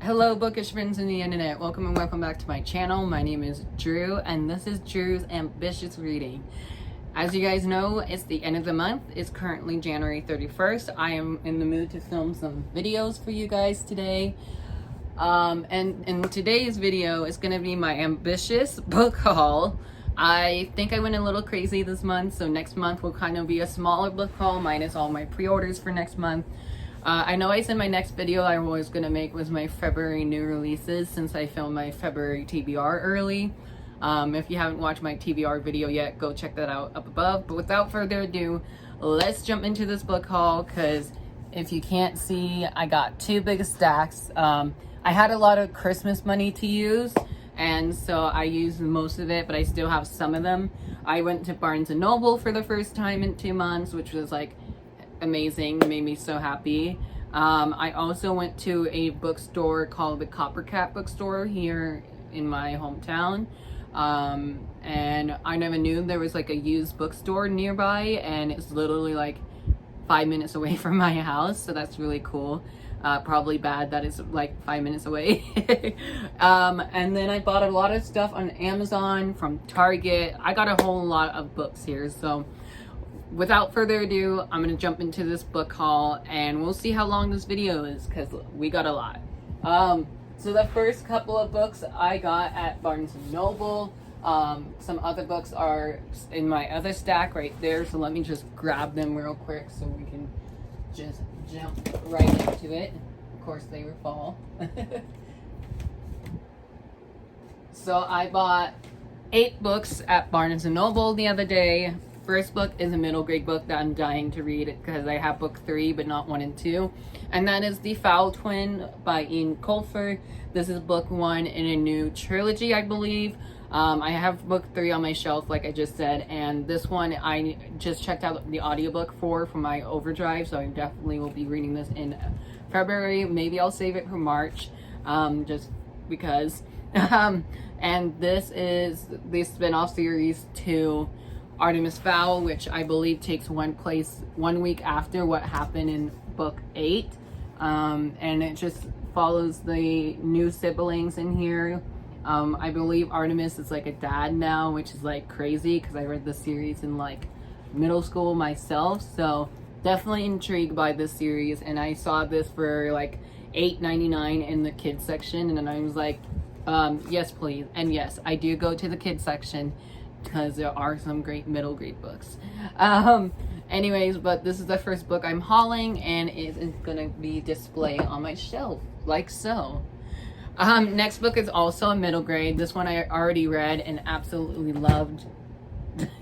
Hello bookish friends in the internet, welcome and welcome back to my channel. My name is Drew and this is Drew's Ambitious Reading. As you guys know, it's the end of the month. It's currently January 31st. I am in the mood to film some videos for you guys today. And in today's video is going to be my ambitious book haul. I think I went a little crazy this month, so next month will kind of be a smaller book haul minus all my pre-orders for next month. I know I said my next video I was going to make was my February new releases since I filmed my February TBR early. If you haven't watched my TBR video yet, go check that out up above. But without further ado, let's jump into this book haul because if you can't see, I got two big stacks. I had a lot of Christmas money to use, and so I used most of it, but I still have some of them. I went to Barnes & Noble for the first time in 2 months, which was like amazing, made me so happy. I also went to a bookstore called the Coppercat bookstore here in my hometown, and I never knew there was like a used bookstore nearby, and it's literally like 5 minutes away from my house, so that's really cool. Probably bad that it's like 5 minutes away. And then I bought a lot of stuff on Amazon, from Target. I got a whole lot of books here, so without further ado, I'm gonna jump into this book haul and we'll see how long this video is because we got a lot. So the first couple of books I got at Barnes & Noble. Some other books are in my other stack right there, so let me just grab them real quick so we can just jump right into it. Of course they will fall. So I bought 8 books at Barnes & Noble the other day. First book is a middle grade book that I'm dying to read because I have book 3 but not 1 and 2, and that is The Foul Twin by Ian Colfer. This is book 1 in a new trilogy, I believe. I have book 3 on my shelf like I just said, and this one I just checked out the audiobook for my Overdrive, so I definitely will be reading this in February. Maybe I'll save it for March, just because. And this is the spin-off series to Artemis Fowl, which I believe takes one week after what happened in book 8, and it just follows the new siblings in here. I believe Artemis is like a dad now, which is like crazy because I read the series in like middle school myself, so definitely intrigued by this series. And I saw this for like $8.99 in the kids section, and then I was like, yes please. And yes, I do go to the kids section because there are some great middle grade books. Anyways, but this is the first book I'm hauling, and it is gonna be displayed on my shelf like so. Next book is also a middle grade. This one I already read and absolutely loved.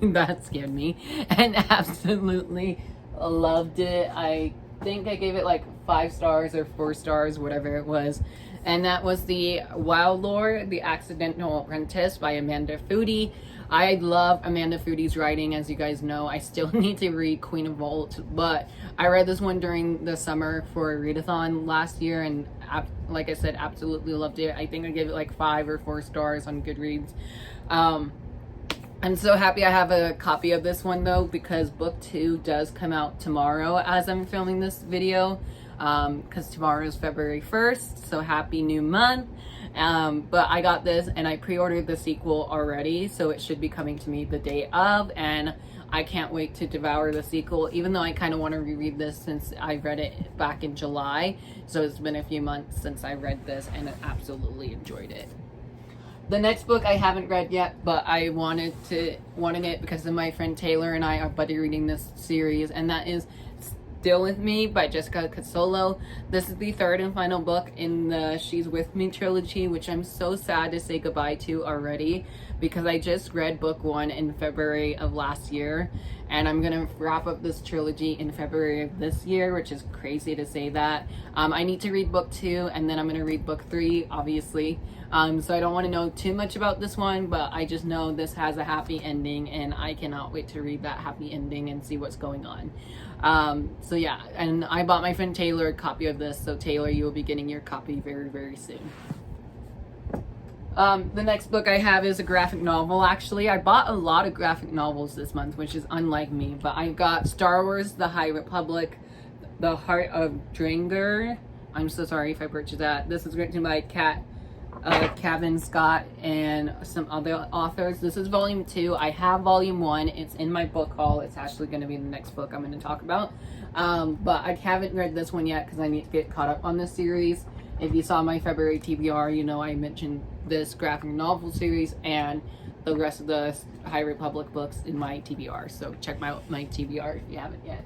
That scared me. And absolutely loved it. I think I gave it like 5 stars or 4 stars, whatever it was. And that was The Wild Lore, The Accidental Apprentice by Amanda Foody. I love Amanda Foody's writing, as you guys know. I still need to read Queen of Vault, but I read this one during the summer for a readathon last year, and like I said, absolutely loved it. I think I gave it like 5 or 4 stars on Goodreads. I'm so happy I have a copy of this one though, because book 2 does come out tomorrow as I'm filming this video, because tomorrow is February 1st, so happy new month. But I got this and I pre-ordered the sequel already, so it should be coming to me the day of, and I can't wait to devour the sequel, even though I kind of want to reread this since I read it back in July. So it's been a few months since I read this and I absolutely enjoyed it. The next book I haven't read yet, but I wanted it because of my friend Taylor and I are buddy reading this series, and that is Still With Me by Jessica Cassolo. This is the 3rd and final book in the She's With Me trilogy, which I'm so sad to say goodbye to already because I just read book 1 in February of last year, and I'm gonna wrap up this trilogy in February of this year, which is crazy to say that. I need to read book 2 and then I'm gonna read book 3, obviously. So I don't want to know too much about this one, but I just know this has a happy ending and I cannot wait to read that happy ending and see what's going on. So yeah, and I bought my friend Taylor a copy of this, so Taylor, you will be getting your copy very, very soon. The next book I have is a graphic novel. Actually, I bought a lot of graphic novels this month, which is unlike me, but I got Star Wars The High Republic, The Heart of Drengr, I'm so sorry if I purchased that. This is written by Kevin Scott and some other authors. This is volume 2. I have volume 1. It's in my book haul. It's actually going to be the next book I'm going to talk about. But I haven't read this one yet because I need to get caught up on this series. If you saw my February TBR, you know I mentioned this graphic novel series and the rest of the High Republic books in my TBR. So check out my TBR if you haven't yet.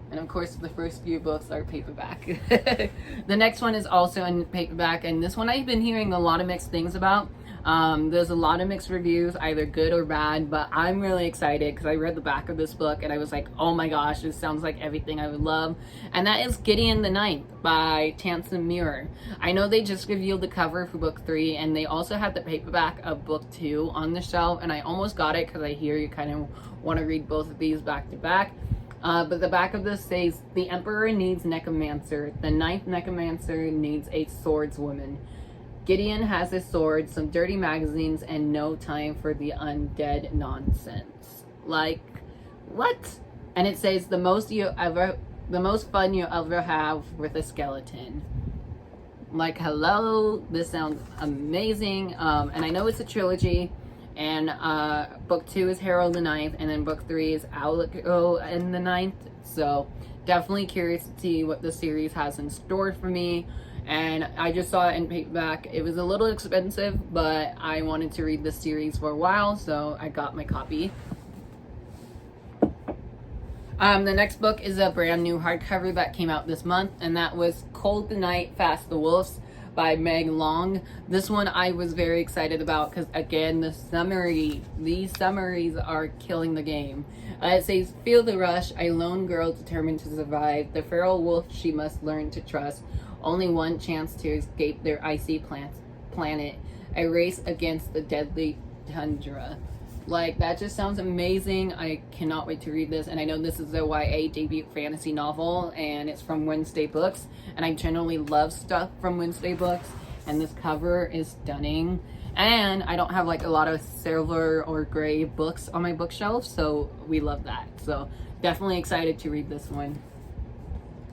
And of course, the first few books are paperback. The next one is also in paperback, and this one I've been hearing a lot of mixed things about. There's a lot of mixed reviews, either good or bad, but I'm really excited because I read the back of this book and I was like, oh my gosh, this sounds like everything I would love. And that is Gideon the Ninth by Tansen Muir. I know they just revealed the cover for book 3, and they also have the paperback of book 2 on the shelf, and I almost got it because I hear you kind of want to read both of these back to back. But the back of this says, the Emperor needs Necromancer. The 9th Necromancer needs a swordswoman. Gideon has his sword, some dirty magazines, and no time for the undead nonsense. Like, what? And it says, the most fun you ever have with a skeleton. Like, hello, this sounds amazing. And I know it's a trilogy. And book 2 is Harold the Ninth, and then book 3 is Alego and the Ninth. So definitely curious to see what the series has in store for me. And I just saw it in paperback. It was a little expensive, but I wanted to read this series for a while, so I got my copy. The next book is a brand new hardcover that came out this month, and that was Cold the Night, Fast the Wolves by Meg Long. This one I was very excited about because, again, these summaries are killing the game. It says, feel the rush, a lone girl determined to survive, the feral wolf she must learn to trust, only one chance to escape their icy planet, a race against the deadly tundra. Like, that just sounds amazing. I cannot wait to read this. And I know this is a YA debut fantasy novel, and it's from Wednesday Books. And I generally love stuff from Wednesday Books. And this cover is stunning. And I don't have like a lot of silver or gray books on my bookshelf, so we love that. So definitely excited to read this one.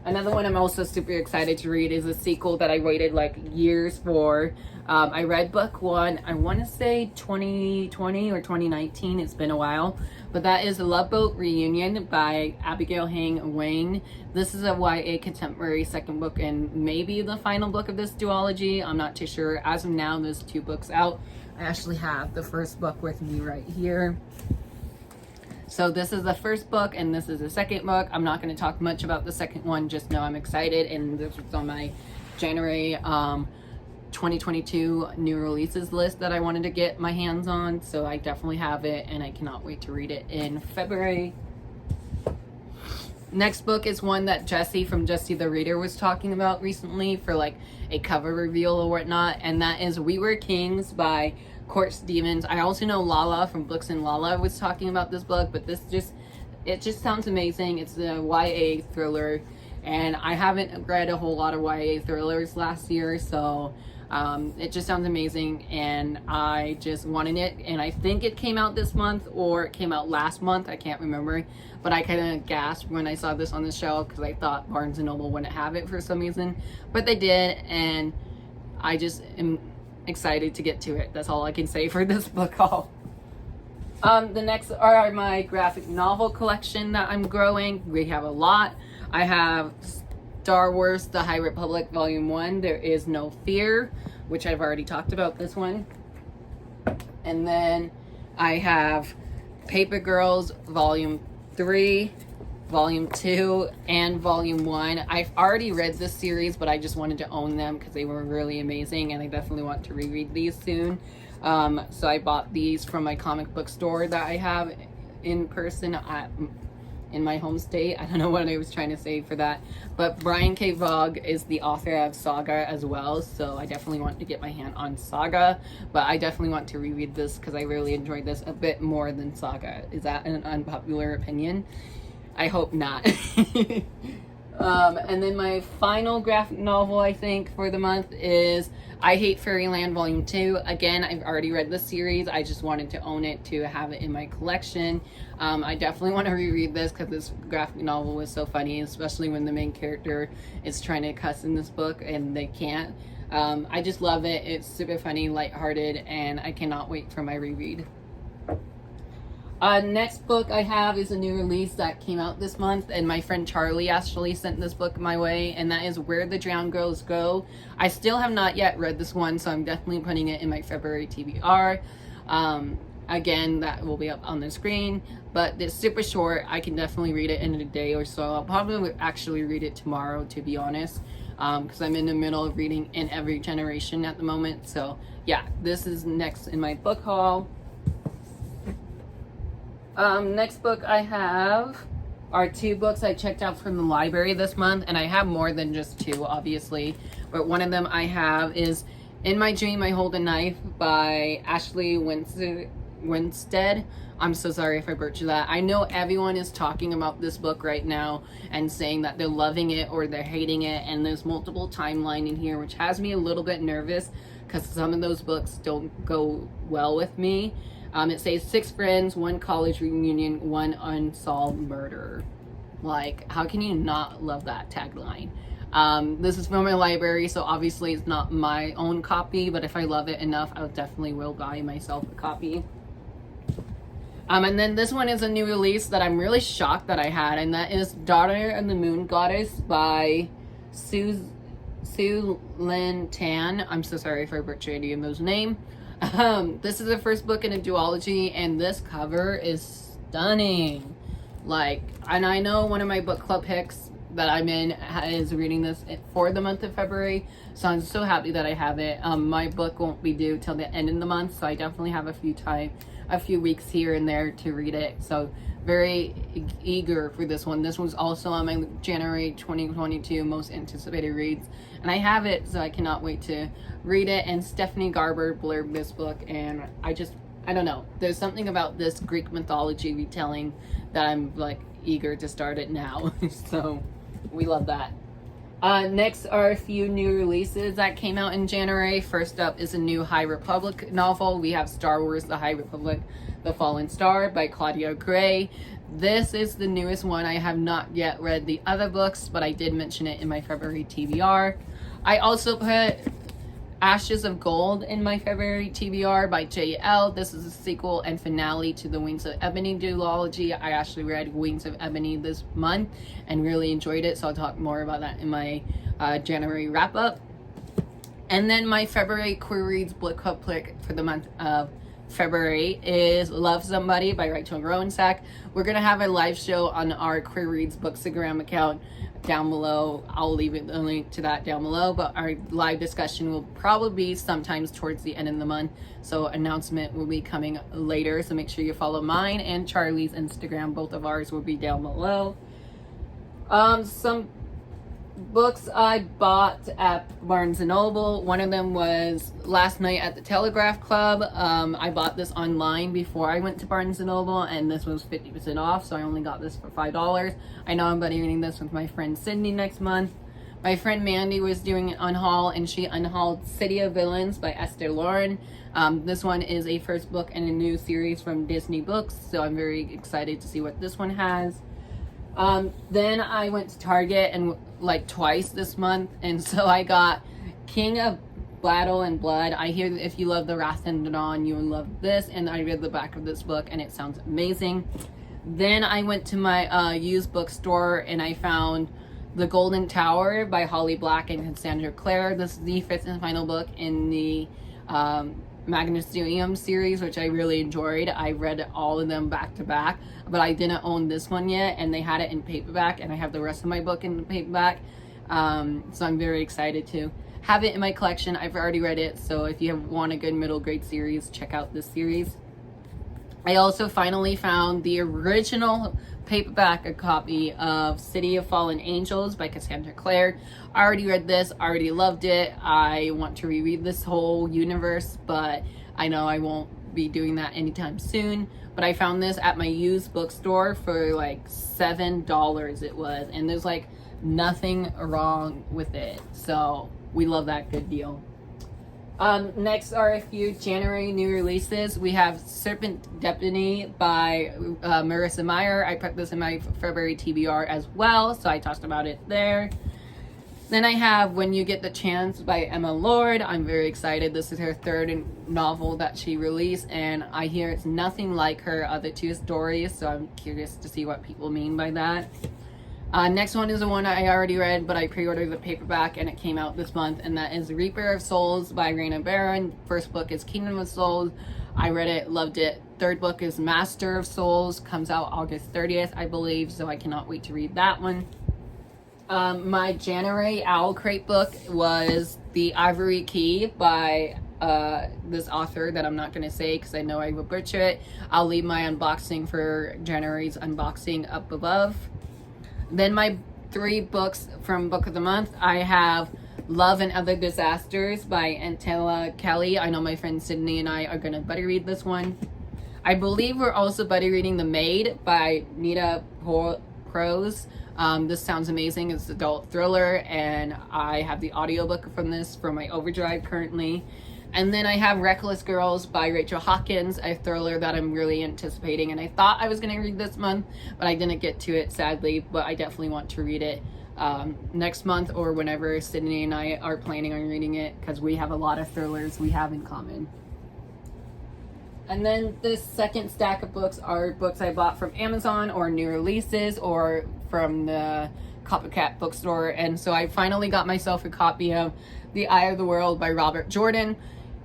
Another one I'm also super excited to read is a sequel that I waited like years for. I read book 1, I want to say 2020 or 2019, it's been a while, but that is Love Boat Reunion by Abigail Hang Wang. This is a YA contemporary second book and maybe the final book of this duology. I'm not too sure. As of now, there's 2 books out. I actually have the first book with me right here. So this is the first book and this is the second book. I'm not going to talk much about the second one, just know I'm excited, and this was on my January 2022 new releases list that I wanted to get my hands on, so I definitely have it and I cannot wait to read it in February. Next book is one that Jesse from Jesse the Reader was talking about recently for like a cover reveal or whatnot, and that is We Were Kings by Court Stevens. I also know Lala from Books and Lala was talking about this book, but it just sounds amazing. It's a YA thriller, and I haven't read a whole lot of YA thrillers last year, so it just sounds amazing, and I just wanted it. And I think it came out this month or it came out last month, I can't remember, but I kind of gasped when I saw this on the shelf because I thought Barnes & Noble wouldn't have it for some reason, but they did, and I just am excited to get to it. That's all I can say for this book haul. The next are my graphic novel collection that I'm growing. We have a lot. I have Star Wars The High Republic Volume 1, There Is No Fear, which I've already talked about this one. And then I have Paper Girls Volume 3, Volume 2, and Volume 1. I've already read this series, but I just wanted to own them because they were really amazing, and I definitely want to reread these soon. So I bought these from my comic book store that I have in person in my home state. I don't know what I was trying to say for that, but Brian K. Vaughan is the author of Saga as well, so I definitely want to get my hand on Saga, but I definitely want to reread this because I really enjoyed this a bit more than Saga. Is that an unpopular opinion? I hope not. And then my final graphic novel, I think, for the month is I Hate Fairyland Volume 2. Again, I've already read the series. I just wanted to own it to have it in my collection. I definitely want to reread this because this graphic novel was so funny, especially when the main character is trying to cuss in this book and they can't. I just love it. It's super funny, lighthearted, and I cannot wait for my reread. Next book I have is a new release that came out this month, and my friend Charlie actually sent this book my way, and that is Where the Drowned Girls Go. I still have not yet read this one, so I'm definitely putting it in my February TBR. Again, that will be up on the screen, but it's super short. I can definitely read it in a day or so. I'll probably actually read it tomorrow, to be honest, because I'm in the middle of reading In Every Generation at the moment. So yeah, this is next in my book haul. Next book I have are two books I checked out from the library this month, and I have more than just two, obviously, but one of them I have is In My Dream I Hold a Knife by Ashley Winstead. I'm so sorry if I butchered that. I know everyone is talking about this book right now and saying that they're loving it or they're hating it, and there's multiple timeline in here, which has me a little bit nervous because some of those books don't go well with me. It says 6 friends, 1 college reunion, 1 unsolved murder. Like, how can you not love that tagline? This is from my library, so obviously it's not my own copy, but if I love it enough, I definitely will buy myself a copy. And then this one is a new release that I'm really shocked that I had, and that is Daughter of the Moon Goddess by Sue Lin Tan. I'm so sorry if I butchered any of those names. This is the first book in a duology, and this cover is stunning. Like, and I know one of my book club picks that I'm in is reading this for the month of February, so I'm so happy that I have it. My book won't be due till the end of the month, so I definitely have a few weeks here and there to read it. So very eager for this one. This one's also on my January 2022 most anticipated reads, and I have it, so I cannot wait to read it. And Stephanie Garber blurbed this book, and I don't know, there's something about this Greek mythology retelling that I'm like eager to start it now. So we love that. Next are a few new releases that came out in January. First up is a new High Republic novel. We have Star Wars: The High Republic, The Fallen Star by Claudia Gray. This is the newest one. I have not yet read the other books, but I did mention it in my February TBR. I also put Ashes of Gold in my February TBR by J.L. This is a sequel and finale to the Wings of Ebony duology. I actually read Wings of Ebony this month and really enjoyed it, so I'll talk more about that in my January wrap-up. And then my February Queer Reads book club pick for the month of February is Love Somebody by Rachel Roensack. We're going to have a live show on our Queer Reads Bookstagram account down below. I'll leave the link to that down below, but our live discussion will probably be sometimes towards the end of the month, so announcement will be coming later, so make sure you follow mine and Charlie's Instagram. Both of ours will be down below. Some books I bought at Barnes & Noble. One of them was Last Night at the Telegraph Club. I bought this online before I went to Barnes & Noble, and this was 50% off, so I only got this for $5. I know I'm going to be reading this with my friend Sydney next month. My friend Mandy was doing an unhaul, and she unhauled City of Villains by Esther Lauren. This one is a first book in a new series from Disney Books, so I'm very excited to see what this one has. Then I went to Target and like twice this month, and so I got King of Battle and Blood. I hear that if you love the Wrath and Dawn, you will love this, and I read the back of this book and it sounds amazing. Then I went to my used bookstore and I found The Golden Tower by Holly Black and Cassandra Clare. This is the 5th and final book in the Magnus series, which I really enjoyed. I read all of them back to back, but I didn't own this one yet, and they had it in paperback, and I have the rest of my book in paperback, so I'm very excited to have it in my collection. I've already read it, so if you want a good middle grade series, check out this series. I also finally found the original paperback copy of City of Fallen Angels by Cassandra Clare. I already read this, already loved it. I want to reread this whole universe, but I know I won't be doing that anytime soon. But I found this at my used bookstore for like $7 it was, and there's like Nothing wrong with it. So we love that good deal. Next are a few January new releases. We have Serpent Deputy by Marissa Meyer. I put this in my February TBR as well, so I talked about it there. Then I have When You Get the Chance by Emma Lord. I'm very excited. This is her third novel that she released, and I hear it's nothing like her other two stories, so I'm curious to see what people mean by that. Next one is the one I already read, but I pre-ordered the paperback and it came out this month, and that is Reaper of Souls by Raina Barron. First book is Kingdom of Souls. I read it, loved it. Third book is Master of Souls, comes out August 30th, I believe, so I cannot wait to read that one. My January Owl Crate book was The Ivory Key by this author that I'm not going to say because I know I will butcher it. I'll leave my unboxing for January's unboxing up above. Then my 3 books from Book of the Month, I have Love and Other Disasters by Antela Kelly. I know my friend Sydney and I are going to buddy read this one. I believe we're also buddy reading The Maid by Nita Prose. This sounds amazing. It's an adult thriller, and I have the audiobook from this for my Overdrive currently. And then I have Reckless Girls by Rachel Hawkins, a thriller that I'm really anticipating. And I thought I was going to read this month, but I didn't get to it, sadly. But I definitely want to read it next month or whenever Sydney and I are planning on reading it, because we have a lot of thrillers we have in common. And then this second stack of books are books I bought from Amazon or new releases or from the Copycat bookstore. And so I finally got myself a copy of The Eye of the World by Robert Jordan.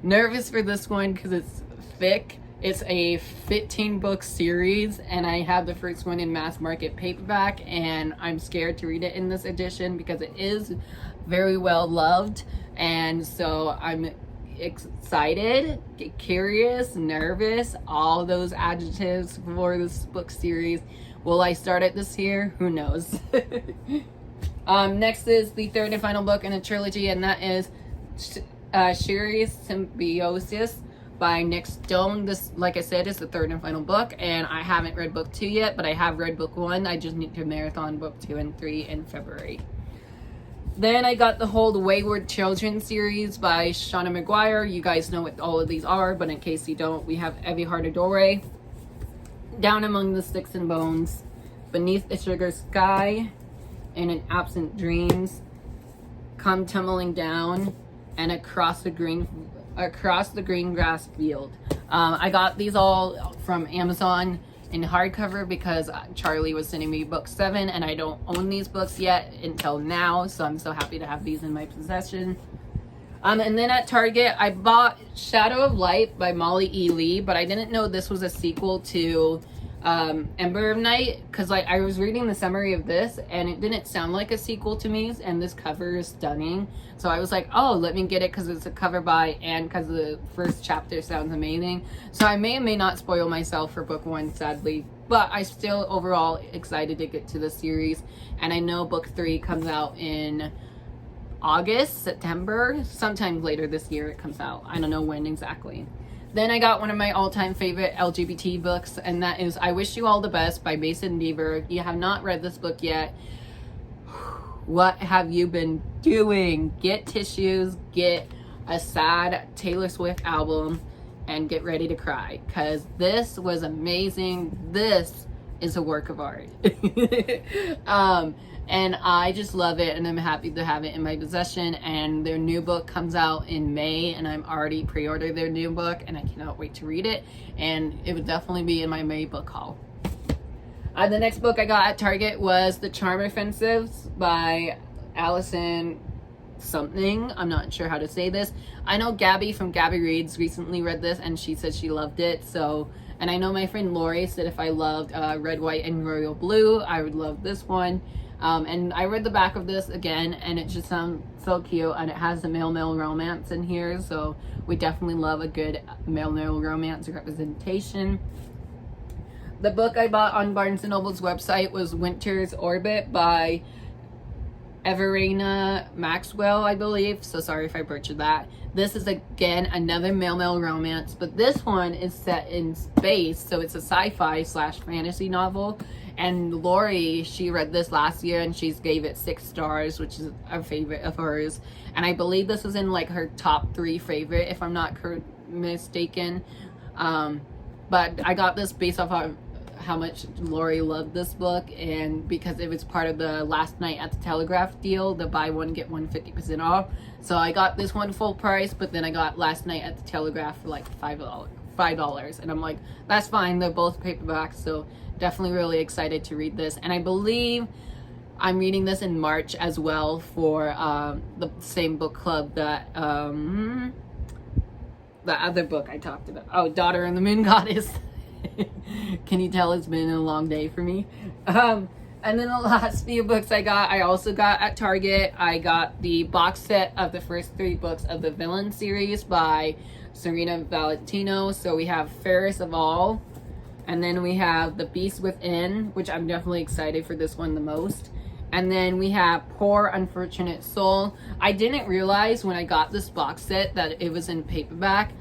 Nervous for this one because it's thick. It's a 15 book series, and I have the first one in mass market paperback, and I'm scared to read it in this edition because it is very well loved. And so I'm excited, curious, nervous, all those adjectives for this book series. Will I start it this year? Who knows? Next is the third and final book in a trilogy, and that is Shiri's Symbiosis by Nick Stone. This, like I said, is the third and final book, and I haven't read book 2 yet, but I have read book 1. I just need to marathon book 2 and 3 in February. Then I got the whole Wayward Children series by Shauna McGuire. You guys know what all of these are, but in case you don't, we have Every Heart Adore, Down Among the Sticks and Bones, Beneath the Sugar Sky, and In Absent Dreams, Come Tumbling Down, and Across the Green Grass Field. I got these all from Amazon in hardcover because Charlie was sending me book 7, and I don't own these books yet until now, so I'm so happy to have these in my possession. And then at Target, I bought Shadow of Light by Molly E. Lee, but I didn't know this was a sequel to Ember of Night, because like I was reading the summary of this and it didn't sound like a sequel to me, and this cover is stunning, so I was like, oh, let me get it because it's a cover by and because the first chapter sounds amazing. So I may or may not spoil myself for book 1, sadly, but I still overall excited to get to the series, and I know book 3 comes out in August, September, sometime later this year it comes out. I don't know when exactly. Then I got one of my all-time favorite LGBT books, and that is I Wish You All the Best by Mason Deaver. If you have not read this book yet, what have you been doing? Get tissues, get a sad Taylor Swift album, and get ready to cry, because this was amazing. This is a work of art. And I just love it, and I'm happy to have it in my possession. And their new book comes out in May, and I'm already pre-ordered their new book, and I cannot wait to read it. And it would definitely be in my May book haul. The next book I got at Target was The Charm Offensives by Allison something. I'm not sure how to say this. I know Gabby from Gabby Reads recently read this, and she said she loved it. So, and I know my friend Lori said if I loved Red, White, and Royal Blue, I would love this one. And I read the back of this again, and it just sounds so cute, and it has the male romance in here, so we definitely love a good male romance representation. The book I bought on Barnes & Noble's website was Winter's Orbit by Everina Maxwell, I believe. So sorry if I butchered that. This is again another male romance, but this one is set in space, so it's a sci-fi / fantasy novel. And Lori, she read this last year and she's gave it 6 stars, which is a favorite of hers. And I believe this was in like her top 3 favorite, if I'm not mistaken. But I got this based off of how much Lori loved this book, and because it was part of the Last Night at the Telegraph deal, the buy one get one 50% off. So I got this one full price, but then I got Last Night at the Telegraph for like $5, and I'm like, that's fine, they're both paperbacks. So definitely really excited to read this, and I believe I'm reading this in March as well for the same book club that the other book I talked about. Oh, Daughter and the Moon Goddess. Can you tell it's been a long day for me? And then the last few books I also got at Target. I got the box set of the first 3 books of the Villain series by Serena Valentino. So we have Fairest of All, and then we have The Beast Within, which I'm definitely excited for this one the most. And then we have Poor Unfortunate Soul. I didn't realize when I got this box set that it was in paperback.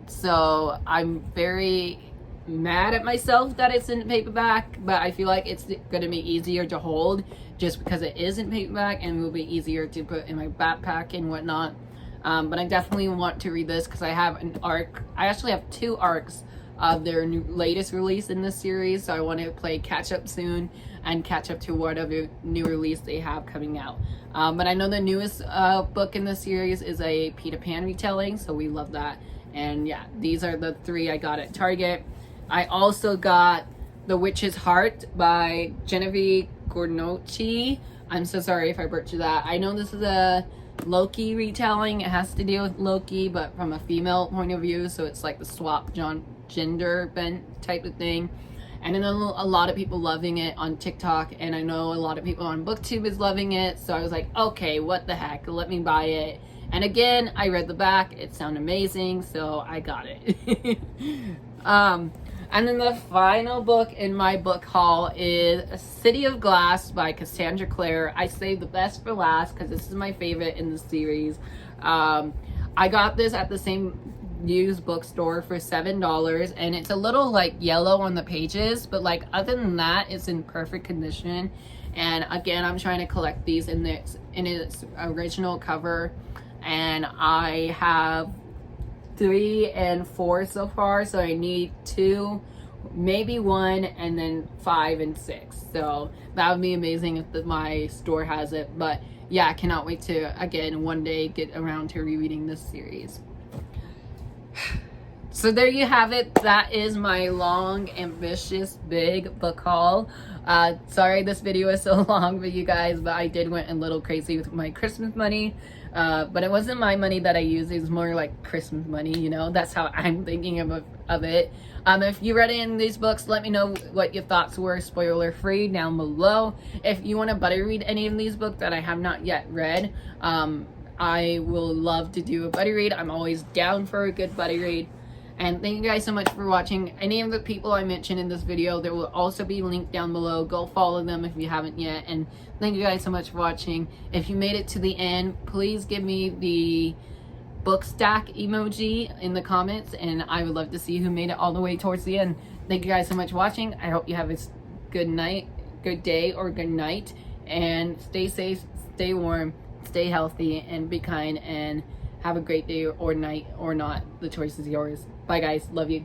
So I'm very mad at myself that it's in paperback, but I feel like it's going to be easier to hold just because it is in paperback, and will be easier to put in my backpack and whatnot. But I definitely want to read this because I have an arc. I actually have 2 arcs of their latest release in this series, so I want to play catch up soon and catch up to whatever new release they have coming out. But I know the newest book in the series is a Peter Pan retelling, so we love that. And yeah, these are the 3 I got at Target. I also got The Witch's Heart by Genevieve Gornochi. I'm so sorry if I butchered that. I know this is a Loki retelling. It has to deal with Loki, but from a female point of view, so it's like the swap gender bent type of thing. And I know a lot of people loving it on TikTok, and I know a lot of people on BookTube is loving it, so I was like, okay, what the heck, let me buy it. And again, I read the back, it sounded amazing, so I got it. And then the final book in my book haul is City of Glass by Cassandra Clare. I saved the best for last because this is my favorite in the series. I got this at the same used bookstore for $7, and it's a little like yellow on the pages, but like other than that, it's in perfect condition. And again, I'm trying to collect these in its original cover, and I have 3 and 4 so far, so I need 2, maybe 1, and then 5 and 6. So that would be amazing if my store has it. But yeah, I cannot wait to again one day get around to rereading this series. So there you have it. That is my long, ambitious, big book haul. Sorry this video is so long for you guys, but I did went a little crazy with my Christmas money. But it wasn't my money that I used. It was more like Christmas money, you know. That's how I'm thinking of it. If you read any of these books, let me know what your thoughts were, spoiler free, down below. If you want to buddy read any of these books that I have not yet read, I will love to do a buddy read. I'm always down for a good buddy read. And thank you guys so much for watching. Any of the people I mentioned in this video, there will also be linked down below. Go follow them if you haven't yet. And thank you guys so much for watching. If you made it to the end, please give me the book stack emoji in the comments, and I would love to see who made it all the way towards the end. Thank you guys so much for watching. I hope you have a good night, good day, or good night. And stay safe, stay warm, stay healthy, and be kind, and have a great day or night or not. The choice is yours. Bye guys. Love you.